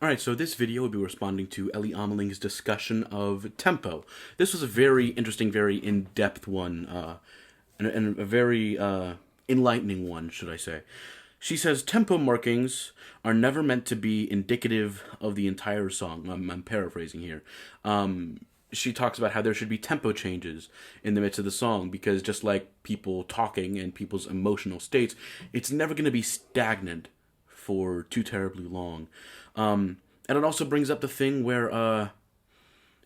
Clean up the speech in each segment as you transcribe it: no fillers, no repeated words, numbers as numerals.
Alright, so this video will be responding to Elly Ameling's discussion of tempo. This was a very interesting, very in-depth one, and a very enlightening one, should I say. She says, tempo markings are never meant to be indicative of the entire song. I'm paraphrasing here. She talks about how there should be tempo changes in the midst of the song because just like people talking and people's emotional states, it's never going to be stagnant for too terribly long. And it also brings up the thing where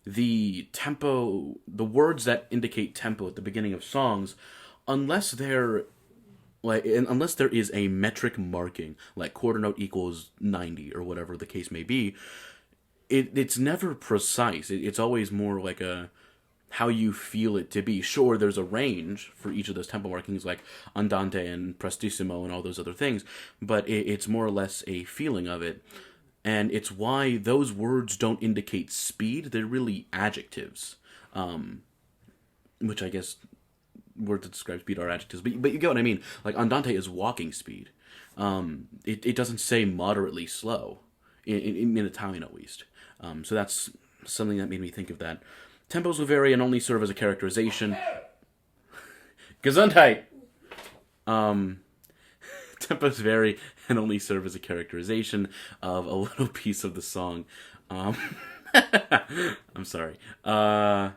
the tempo, the words that indicate tempo at the beginning of songs, unless they're unless there is a metric marking, like quarter note equals 90 or whatever the case may be, it's never precise. It's always more like a how you feel it to be. Sure, there's a range for each of those tempo markings, like andante and prestissimo and all those other things, but it's more or less a feeling of it. And it's why those words don't indicate speed. They're really adjectives, which I guess words that describe speed are adjectives. But you get what I mean. Like, andante is walking speed. It doesn't say moderately slow, in Italian at least. So that's something that made me think of that. Tempos will vary and only serve as a characterization. Gesundheit! Tempos vary and only serve as a characterization of a little piece of the song. I'm sorry. And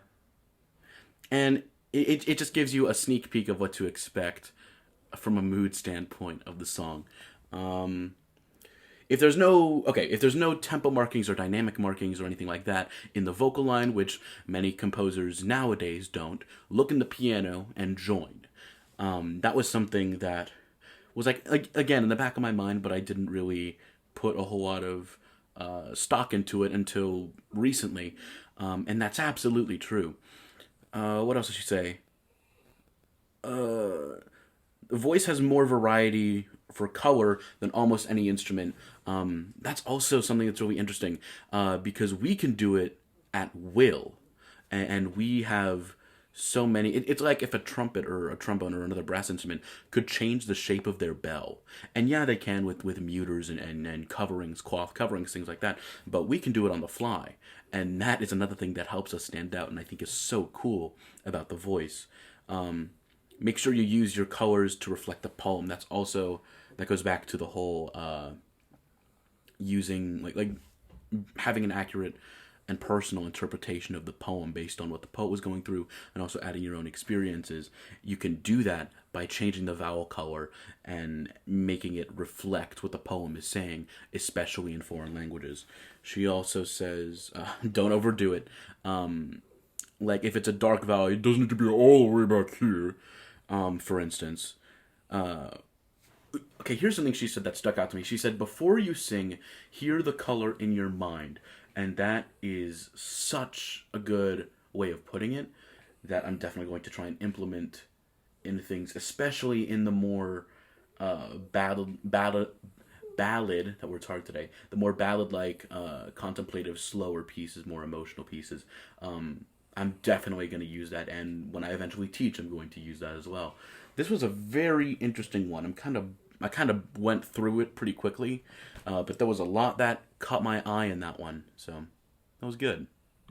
it just gives you a sneak peek of what to expect from a mood standpoint of the song. If there's no tempo markings or dynamic markings or anything like that in the vocal line, which many composers nowadays don't, look in the piano and join. That was something that was like again in the back of my mind, but I didn't really put a whole lot of stock into it until recently, and that's absolutely true. What else did she say? The voice has more variety for color than almost any instrument. That's also something that's really interesting because we can do it at will, and we have so many. It's like if a trumpet or a trombone or another brass instrument could change the shape of their bell, and yeah, they can with muters and coverings, cloth coverings, things like that. But we can do it on the fly, and that is another thing that helps us stand out, and I think is so cool about the voice. Make sure you use your colors to reflect the poem. That goes back to the whole using like having an accurate and personal interpretation of the poem based on what the poet was going through, and also adding your own experiences. You can do that by changing the vowel color and making it reflect what the poem is saying, especially in foreign languages. She also says, don't overdo it. Like if it's a dark vowel, it doesn't need to be all the way back here. For instance, okay, here's something she said that stuck out to me. She said, before you sing, hear the color in your mind. And that is such a good way of putting it that I'm definitely going to try and implement in things, especially in the more ballad, that word's hard today, the more ballad-like, contemplative, slower pieces, more emotional pieces. I'm definitely going to use that, and when I eventually teach, I'm going to use that as well. This was a very interesting one. I kind of went through it pretty quickly, but there was a lot that caught my eye in that one, so that was good.